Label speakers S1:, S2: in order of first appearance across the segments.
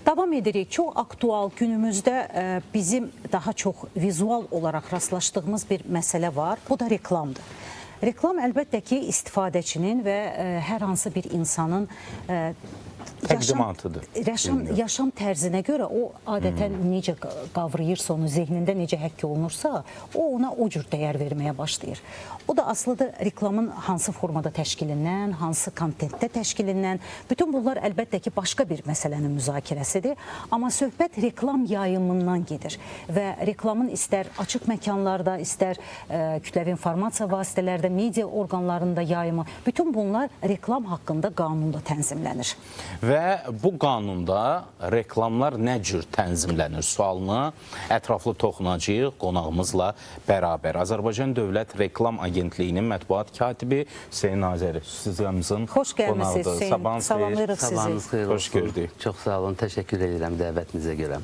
S1: Davam edirik. Çox aktual günümüzdə bizim daha çox vizual olaraq rastlaşdığımız bir məsələ var. Bu da reklamdır. Reklam əlbəttə ki, istifadəçinin və hər hansı bir insanın
S2: təqdimatıdır.
S1: Yaşam tərzinə görə o adətən necə qavrayırsa, onu zehnində necə həkk olunursa, o ona o cür dəyər verməyə başlayır. O da aslında reklamın hansı formada təşkilindən, hansı kontentdə təşkilindən, bütün bunlar əlbəttə ki, başqa bir məsələnin müzakirəsidir. Amma söhbət reklam yayımından gedir və reklamın istər açıq məkanlarda, istər kütləvi informasiya vasitələrdə, media orqanlarında yayımı, bütün bunlar reklam haqqında qanunda tənzimlənir.
S2: Və bu qanunda reklamlar nə cür tənzimlənir sualına ətraflı toxunacağıq qonağımızla bərabər. Azərbaycan Dövlət Reklam Agentliyinin mətbuat katibi Hüseyn Nazəri sizimizin
S1: xoş gəlmisiniz Hüseyn. Salamlayırıq sizi.
S3: Sabahınız xeyir olsun.
S2: Xoş gördük.
S3: Çox sağ olun, təşəkkür edirəm dəvətinizə görə.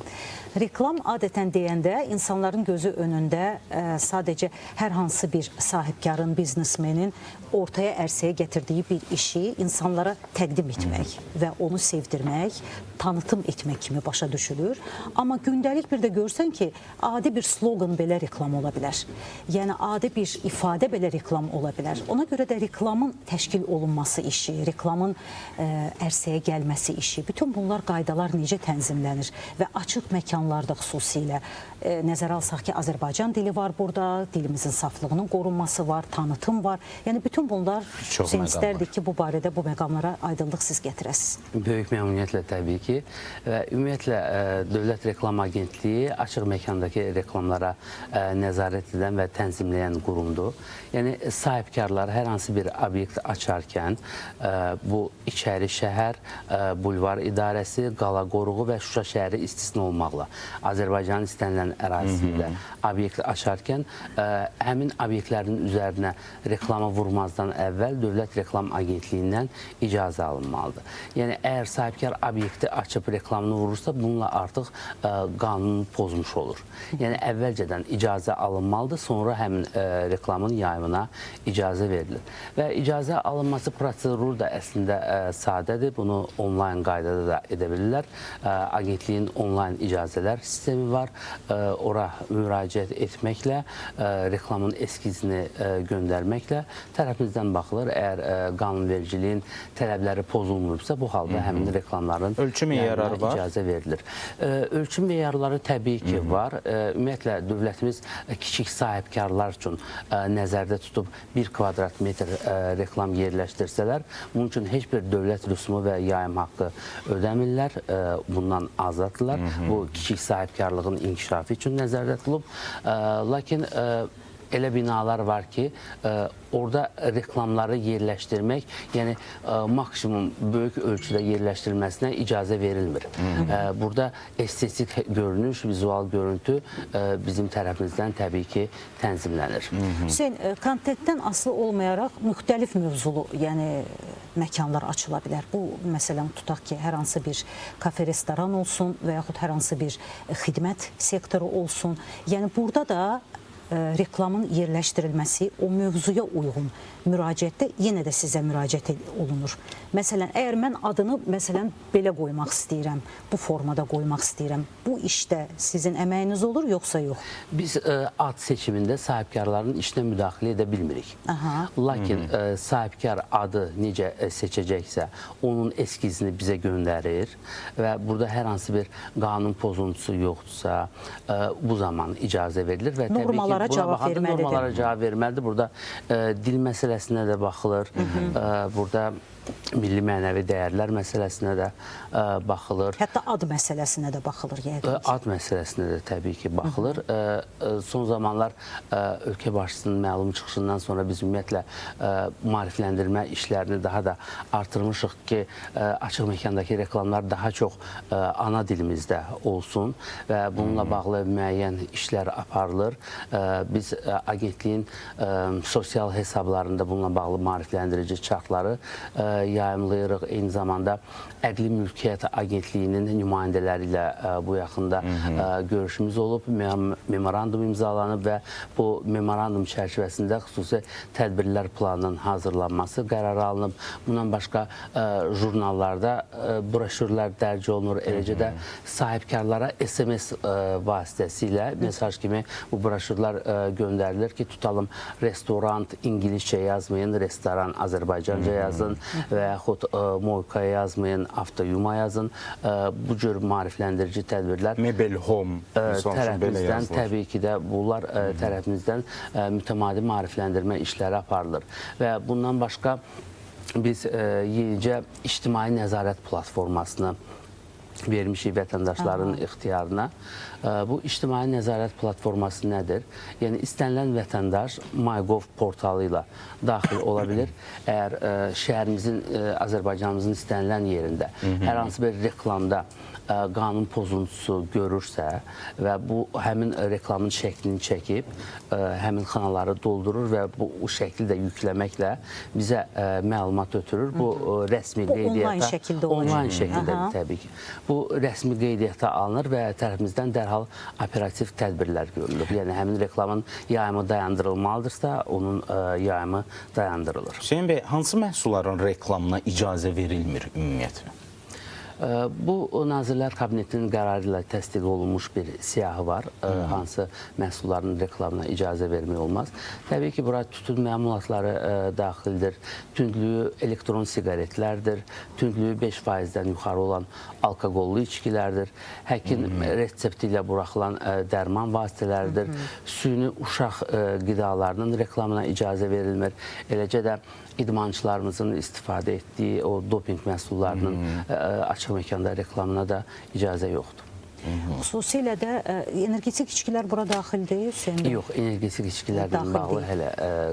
S1: Reklam adətən deyəndə insanların gözü önündə sadəcə hər hansı bir sahibkarın, biznesmenin ortaya ərsəyə gətirdiyi bir işi insanlara təqdim etmək və onu sevdirmək, tanıtım etmək kimi başa düşülür. Amma gündəlik bir də görsən ki, adi bir slogan belə reklam ola bilər. Yəni adi bir ifadə belə reklam ola bilər. Ona görə də reklamın təşkil olunması işi, reklamın ərsəyə gəlməsi işi, bütün bunlar qaydalar necə tənzimlənir və açıq məkanlarda xüsusilə nəzərə alsaq ki, Azərbaycan dili var burada, dilimizin saflığının qorunması var, tanıtım var. Yəni bütün bunlar istərdik ki, bu barədə bu məqamlara aydınlıq siz gətirəsiniz.
S3: Böyük məmnuniyyətlə təbii ki. Və ümumiyyətlə Dövlət Reklam Agentliyi açıq məkandakı reklamlara nəzarət edən və tənzimləyən qurumdur. Yəni sahibkarlar hər hansı bir obyekt açarkən bu İçəri şəhər, Bulvar İdarəsi, Qala Qoruğu və Şuşa şəhəri istisna olmaqla Azərbaycanın istənilən ərazisində obyekt açarkən həmin obyektlərin üzərinə reklama vurmazdan əvvəl Dövlət Reklam Agentliyindən icazə alınmalıdır. Yəni əgər sahibkar obyekti açıb reklamını vurursa, bununla artıq qanunu pozmuş olur. Yəni əvvəlcədən icazə alınmalıdır, sonra həmin reklamın yayımına icazə verilir. Və icazə alınması proseduru da əslində sadədir. Bunu onlayn qaydada da edə bilirlər. Agentliyin onlayn icazələr sistemi var. Ora müraciət etməklə, reklamın eskizini göndərməklə tərəfimizdən baxılır. Əgər qanunvericiliyin tələbləri pozulmursa, bu halda həmin reklamların
S2: ölçü meyarları var.
S3: İcazə verilir. Ölçü meyarları təbii ki var. Ümumiyyətlə, dövlətimiz kiçik sahibkarlar üçün nəzərdə tutub 1 kvadrat metr reklam yerləşdirsələr, bunun üçün heç bir dövlət rüsumu və yayım haqqı ödəmirlər. Bundan azaddılar. Bu kiçik sahibkarlığın inkişafı üçün nəzərdə tutulub. Lakin elə binalar var ki, orada reklamları yerləşdirmək, yəni maksimum böyük ölçüdə yerləşdirilməsinə icazə verilmir. Burada estetik görünüş, vizual görüntü bizim tərəfimizdən təbii ki, tənzimlənir.
S1: Hüseyn, kontentdən asılı olmayaraq müxtəlif mövzulu, yəni məkanlar açıla bilər. Bu, məsələn, tutaq ki, hər hansı bir kafe, restoran olsun və yaxud hər hansı bir xidmət sektoru olsun. Yəni burada da reklamın yerləşdirilməsi o mövzuya uyğun müraciətdə yenə də sizə müraciət olunur. Məsələn, əgər mən adını belə qoymaq istəyirəm, bu formada qoymaq istəyirəm, bu işdə sizin əməyiniz olur, yoxsa yox?
S3: Biz ad seçimində sahibkarların işinə müdaxilə edə bilmirik. Lakin sahibkar adı necə seçəcəksə, onun eskizini bizə göndərir və burada hər hansı bir qanun pozuntusu yoxdursa, bu zaman icazə verilir və təbii ki, normalara cavab verməlidir. Burada dil məsələsinə də baxılır. Burada milli mənəvi dəyərlər məsələsinə də baxılır.
S1: Hətta ad məsələsinə də baxılır.
S3: Ad məsələsinə də təbii ki, baxılır. Son zamanlar ölkə başçısının məlum çıxışından sonra biz ümumiyyətlə maarifləndirmə işlərini daha da artırmışıq ki, açıq məkandakı reklamlar daha çox ana dilimizdə olsun və bununla bağlı müəyyən işlər aparılır. Biz agentliyin sosial hesablarında bununla bağlı maarifləndirici çartları yayımlayırıq. Eyni zamanda Əqli Mülkiyyət Agentliyinin nümayəndələri ilə bu yaxında görüşümüz olub, memorandum imzalanıb və bu memorandum çərçivəsində xüsusi tədbirlər planının hazırlanması qərarı alınıb. Bundan başqa jurnallarda broşürlər dərc olunur, eləcə də sahibkarlara SMS vasitəsilə mesaj kimi bu broşürlər göndərilir ki, tutalım restoran ingiliscə yazmayın, restoran Azərbaycanca yazın və yaxud Moykaya yazmayın, Avtoyuma yazın. Bu cür maarifləndirici tədbirlər
S2: Mebel Home
S3: tərəfimizdən təbii ki də bunlar tərəfimizdən mütəmadi maarifləndirmə işləri aparılır və bundan başqa biz yenicə ictimai nəzarət platformasını vermişik vətəndaşların ixtiyarına. Bu ictimai nəzarət platforması nədir? Yəni istənilən vətəndaş MyGov portalı ilə daxil ola bilir. Əgər şəhərimizin, Azərbaycanımızın istənilən yerində hər hansı bir reklamda qanun pozuntusu görürsə və bu həmin reklamın şəklini çəkib, həmin xanaları doldurur və bu şəkli də yükləməklə bizə məlumat ötürür. Bu rəsmi qeydiyyata...
S1: Onlayn şəkildə olacaq.
S3: Onlayn şəkildədir, təbii ki. Bu rəsmi qeydiyyata alınır və tərəfimizdən dərhal operativ tədbirlər görülür. Yəni, həmin reklamın yayımı dayandırılmalıdırsa, onun yayımı dayandırılır.
S2: Hüseyin bəy, hansı məhsulların reklamına icazə verilmir ümumiyyətlə?
S3: Bu Nazirlər Kabinetinin qərarı ilə təsdiq olunmuş bir siyahı var. Hansı məhsulların reklamına icazə vermək olmaz. Təbii ki, bura tütün məmulatları daxildir, tündlüyü elektron siqaretlərdir, tündlüyü 5%-dən yuxarı olan alkoqollu içkilərdir, həkim resepti ilə buraxılan dərman vasitələridir, süni uşaq qidalarının reklamına icazə verilmir. Eləcə də idmançılarımızın istifadə etdiyi o doping məhsullarının açıq məkanda reklamına da icazə yoxdur.
S1: Xüsusilə də energetik içkilər bura daxil deyil, Hüseyin bəy?
S3: Yox, energetik içkilərlə bağlı hələ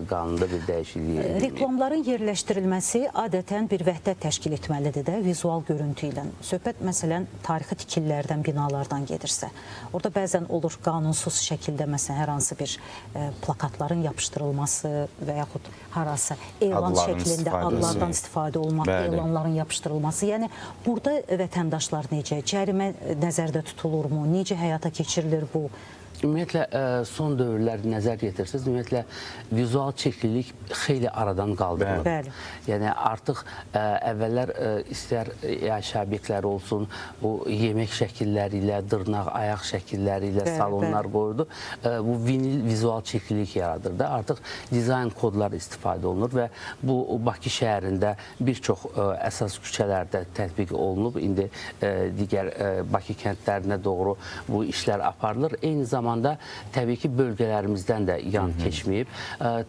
S3: qanunda bir dəyişiklik edilməyib.
S1: Reklamların yerləşdirilməsi adətən bir vəhdət təşkil etməlidir də, vizual görüntü ilə. Söhbət məsələn tarixi tikillərdən, binalardan gedirsə. Orada bəzən olur qanunsuz şəkildə məsələn hər hansı bir plakatların yapışdırılması və yaxud harasa elan şəklində adlardan istifadə olmaq, elanların yapışdırılması. Yəni burada vətəndaşlar necə, cərimə nəzərdə tutulurmu, necə həyata keçirilir bu?
S3: Ümumiyyətlə, son dövrlər nəzər yetirsiniz, ümumiyyətlə, vizual çəkililik xeyli aradan qaldırılır.
S1: Bəli.
S3: Yəni, artıq əvvəllər istər yaşayış obyektləri olsun, bu yemək şəkilləri ilə, dırnaq, ayaq şəkilləri ilə salonlar qoyuldu. Bu vinil vizual çəkililik yaradırdı. Artıq dizayn kodlar istifadə olunur və bu Bakı şəhərində bir çox əsas küçələrdə tətbiq olunub. İndi digər Bakı kəndlərinə doğru bu işlər aparılır. Eyni zamanda təbii ki, bölgələrimizdən də yan keçməyib.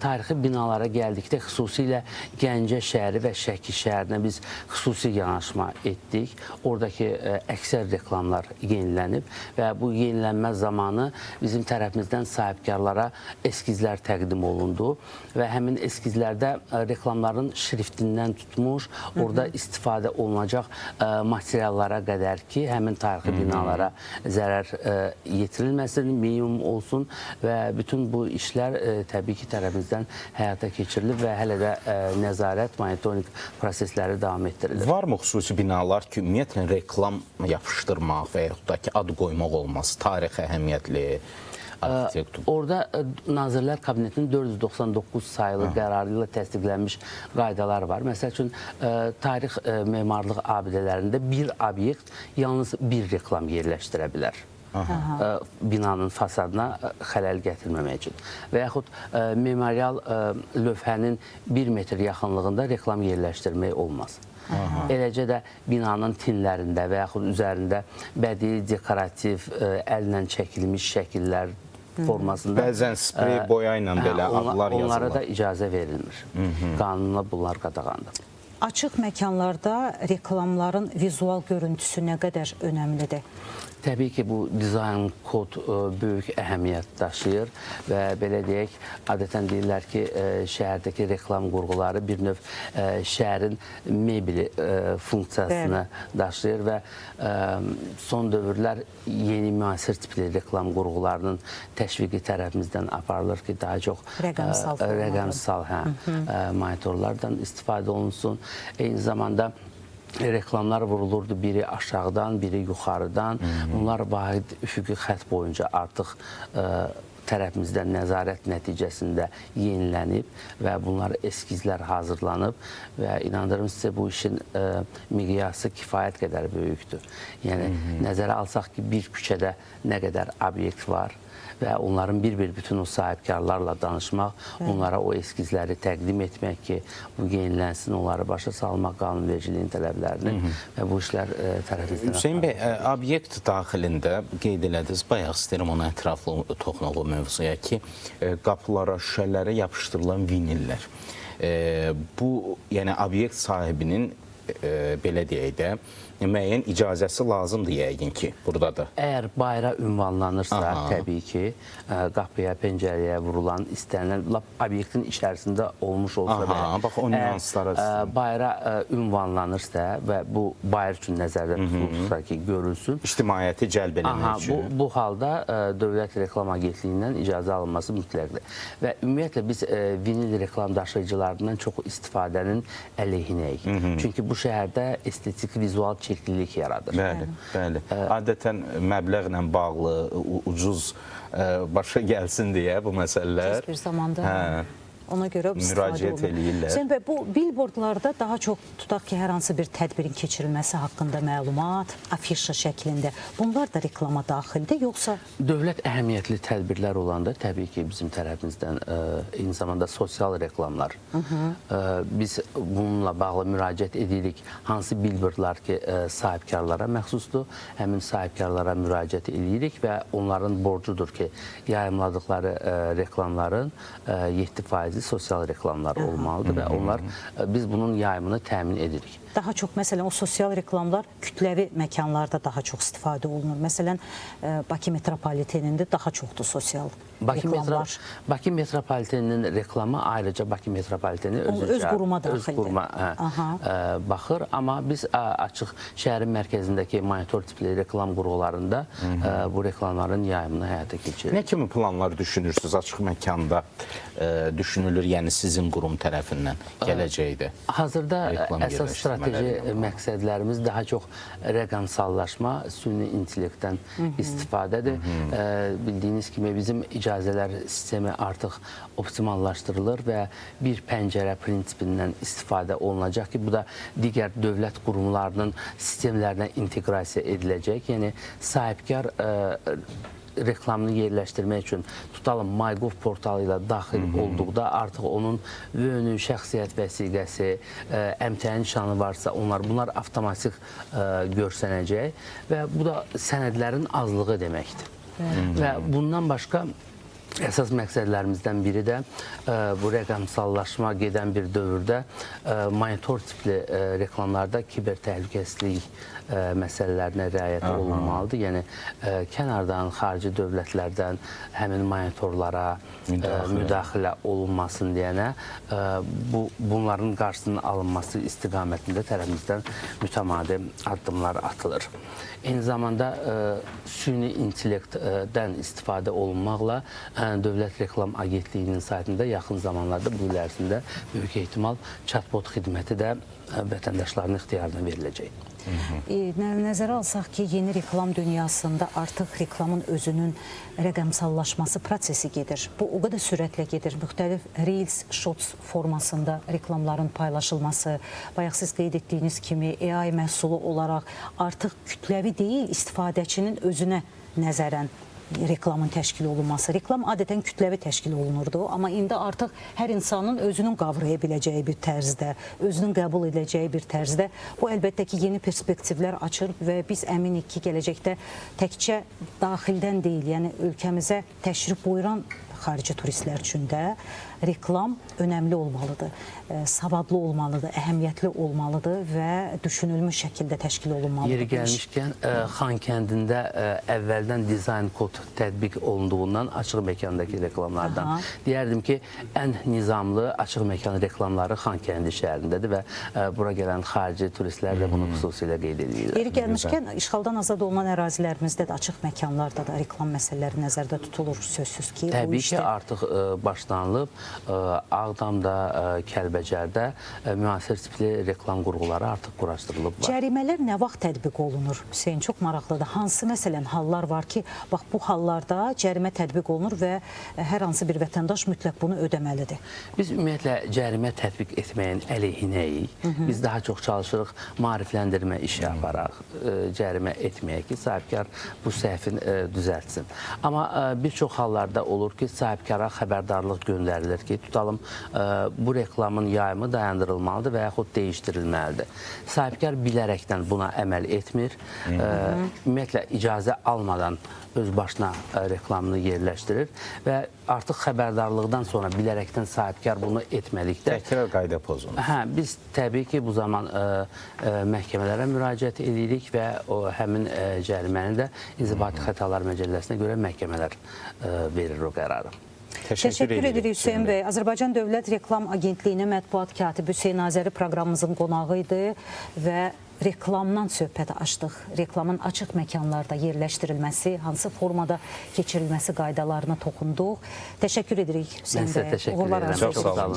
S3: Tarixi binalara gəldikdə xüsusilə Gəncə şəhəri və Şəki şəhərinə biz xüsusi yanaşma etdik. Oradakı əksər reklamlar yenilənib və bu yenilənmə zamanı bizim tərəfimizdən sahibkarlara eskizlər təqdim olundu və həmin eskizlərdə reklamların şriftindən tutmuş, orada istifadə olunacaq materiallara qədər ki, həmin tarixi binalara zərər yetirilməsin, minimum olsun və bütün bu işlər təbii ki, tərəfimizdən həyata keçirilir və hələ də nəzarət, monitoring prosesləri davam etdirilir.
S2: Varmı xüsusi binalar ki, ümumiyyətlə reklam yapışdırmaq və yaxud da ki, ad qoymaq olmaz, tarix əhəmiyyətli arxitektur?
S3: Orada Nazirlər Kabinetinin 499 sayılı qərarı ilə təsdiqlənmiş qaydalar var. Məsəl üçün, tarix memarlıq abidələrində bir obyekt yalnız bir reklam yerləşdirə bilər. Binanın fasadına xələl gətirməmək üçün. Və yaxud memorial lövhənin 1 metr yaxınlığında reklam yerləşdirmək olmaz. Eləcə də binanın tinlərində və yaxud üzərində bədii, dekorativ, əllə çəkilmiş şəkillər formasında...
S2: Bəzən sprey boya ilə belə adlar yazılır.
S3: Onlara da icazə verilmir. Qanunla bunlar qadağandır.
S1: Açıq məkanlarda reklamların vizual görüntüsü nə qədər önəmlidir?
S3: Təbii ki, bu dizayn kod böyük əhəmiyyət daşıyır və belə deyək, adətən deyirlər ki, şəhərdəki reklam qurğuları bir növ şəhərin mebeli funksiyasını daşıyır və son dövrlər yeni müasir tipli reklam qurğularının təşviqi tərəfimizdən aparılır ki, daha çox rəqəmsal monitorlardan istifadə olunsun Eyni zamanda reklamlar vurulurdu, biri aşağıdan, biri yuxarıdan. Bunlar vahid üfüqi xətt boyunca artıq tərəfimizdən nəzarət nəticəsində yenilənib və bunlar eskizlər hazırlanıb və inandırım sizə bu işin miqyası kifayət qədər böyükdür. Yəni, nəzərə alsaq ki, bir küçədə nə qədər obyekt var və onların bir-bir bütün o sahibkarlarla danışmaq, onlara o eskizləri təqdim etmək ki, bu yenilənsin, onları başa salmaq qanunvericiliyin tələblərini və bu işlər tərəfimizdən...
S2: Hüseyin bəy, obyekt daxilində qeyd elədiniz, bayaq istəyirəm ona ətraflı toxunaq o mövzuya ki, qapılara, şüşələrə yapışdırılan vinillər. Bu, yəni obyekt sahibinin, belə deyək də, müəyyən icazəsi lazımdır yəqin ki, buradadır.
S3: Əgər bayra ünvanlanırsa, təbii ki, qapıya, pəncərəyə vurulan, istənilən, obyektin içərisində olmuş olsa
S2: bax, o nüanslara...
S3: Bayra ünvanlanırsa və bu bayır üçün nəzərdə tutulursa ki, görülsün.
S2: İctimaiyyəti cəlb eləmək üçün.
S3: Bu halda Dövlət Reklam Agentliyindən icazə alınması mütləqdir. Və ümumiyyətlə, biz vinil reklam daşıyıcılarından çox istifadənin əleyhinəyik. Çünki bu şəhərdə estetik, vizual çirklilik yaradır.
S2: Bəli, bəli. Adətən məbləğlə bağlı, ucuz başa gəlsin deyə bu məsələlər...
S1: Tez bir zamanda... Ona görə
S2: müraciət eləyirlər.
S1: Hüseyin bəy, bu billboardlarda daha çox tutaq ki, hər hansı bir tədbirin keçirilməsi haqqında məlumat, afişa şəklində. Bunlar da reklama daxildir, yoxsa?
S3: Dövlət əhəmiyyətli tədbirlər olanda, təbii ki, bizim tərəfimizdən eyni zamanda sosial reklamlar. Biz bununla bağlı müraciət edirik. Hansı billboardlar ki, sahibkarlara məxsusdur, həmin sahibkarlara müraciət edirik və onların borcudur ki, yayımladıkları reklamların 7% sosial reklamlar olmalıdır və biz bunun yayımını təmin edirik.
S1: Daha çox, məsələn, o sosial reklamlar kütləvi məkanlarda daha çox istifadə olunur. Məsələn, Bakı metropolitenində daha çoxdur sosial reklamlar.
S3: Bakı metropoliteninin reklamı ayrıca Bakı metropoliteni
S1: öz quruma daxildir.
S3: Öz quruma baxır, amma biz açıq şəhərin mərkəzindəki monitor tipli reklam qurğularında bu reklamların yayımını həyata keçiririk.
S2: Nə kimi planlar düşünürsünüz açıq məkanda düşünülür, yəni sizin qurum tərəfindən gələcəkdə?
S3: Hazırda əsas strateji məqsədlərimiz daha çox rəqəmsallaşma, süni intellektdən istifadədir. Bildiyiniz kimi bizim icazələr sistemi artıq optimallaşdırılır və bir pəncərə prinsipindən istifadə olunacaq ki, bu da digər dövlət qurumlarının sistemlərinə inteqrasiya ediləcək. Yəni, sahibkar reklamını yerləşdirmək üçün tutalım MyGov portalı ilə daxil olduqda artıq onun ünü, şəxsiyyət vəsiqəsi, əmtəyə nişanı varsa bunlar avtomatik görsənəcək və bu da sənədlərin azlığı deməkdir. Və bundan başqa əsas məqsədlərimizdən biri də bu rəqəmsallaşma gedən bir dövrdə monitor tipli reklamlarda kiber təhlükəsizlik məsələlərinə riayət olunmalıdır. Yəni, kənardan, xarici dövlətlərdən həmin monitorlara müdaxilə olunmasın deyənə bunların qarşısının alınması istiqamətində tərəfimizdən mütəmadi addımlar atılır. Eyni zamanda süni intellektdən istifadə olunmaqla Dövlət Reklam Agentliyinin saytında yaxın zamanlarda bu il ərzində böyük ehtimal chatbot xidməti də vətəndaşların ixtiyarına veriləcək.
S1: Nəzərə alsaq ki, yeni reklam dünyasında artıq reklamın özünün rəqəmsallaşması prosesi gedir. Bu o qədər sürətlə gedir. Müxtəlif Reels, Shorts formasında reklamların paylaşılması, bayaq siz qeyd etdiyiniz kimi AI məhsulu olaraq artıq kütləvi deyil, istifadəçinin özünə nəzərən reklamın təşkil olunması. Reklam adətən kütləvi təşkil olunurdu, amma indi artıq hər insanın özünün qavraya biləcəyi bir tərzdə, özünün qəbul edəcəyi bir tərzdə. Bu, əlbəttə ki, yeni perspektivlər açır və biz əminik ki, gələcəkdə təkcə daxildən deyil, yəni ölkəmizə təşrif buyuran xarici turistlər üçün də reklam önəmli olmalıdır, savadlı olmalıdır, əhəmiyyətli olmalıdır və düşünülmüş şəkildə təşkil olunmalıdır.
S3: Yeri gəlmişkən, Xankəndində əvvəldən dizayn kod tətbiq olunduğundan açıq məkandakı reklamlardan deyərdim ki, ən nizamlı açıq məkan reklamları Xankəndi şəhərindədir və bura gələn xarici turistlər də bunu xüsusilə qeyd edirlər.
S1: Yeri gəlmişkən, işğaldan azad olunan ərazilərimizdə də açıq məkanlarda da reklam məsələləri nəzərdə tutulur, sözsüz ki, bu işlər
S3: ki, artıq başlanılıb. Ağdamda, Kəlbəcərdə müasir tipli reklam qurğuları artıq quraşdırılıb var.
S1: Cərimələr nə vaxt tətbiq olunur? Hüseyn, çox maraqlıdır. Hansı məsələn hallar var ki, bax bu hallarda cərimə tətbiq olunur və hər hansı bir vətəndaş mütləq bunu ödəməlidir?
S3: Biz ümumiyyətlə cərimə tətbiq etməyin əleyhinəyik. Biz daha çox çalışırıq maarifləndirmə işi aparaq, cərimə etməyək ki, sahibkar bu səhvin düzəltsin. Amma bir çox hallarda olur ki, sahibkara xəbərdarlıq göndərilir ki, tutalım bu reklamın yayımı dayandırılmalıdır və yaxud dəyişdirilməlidir. Sahibkar bilərəkdən buna əməl etmir. Ümumiyyətlə icazə almadan öz başına reklamını yerləşdirir və artıq xəbərdarlıqdan sonra bilərəkdən sahibkar bunu etmədikdə
S2: Təkrar qayda pozunur.
S3: Biz təbii ki, bu zaman məhkəmələrə müraciət edirik və həmin cəriməni də İnzibati Xətalar Məcəlləsinə görə məhkəmələr verir o qərarı.
S1: Təşəkkür edirik Hüseyn bəy. Azərbaycan Dövlət Reklam Agentliyinin mətbuat katibi Hüseyn Azəri proqramımızın qonağı idi və reklamdan söhbət açdıq. Reklamın açıq məkanlarda yerləşdirilməsi, hansı formada keçirilməsi qaydalarına toxunduq. Təşəkkür edirik Hüseyn bəy.
S3: Mən sizə təşəkkür edirəm. Çox sağ olun.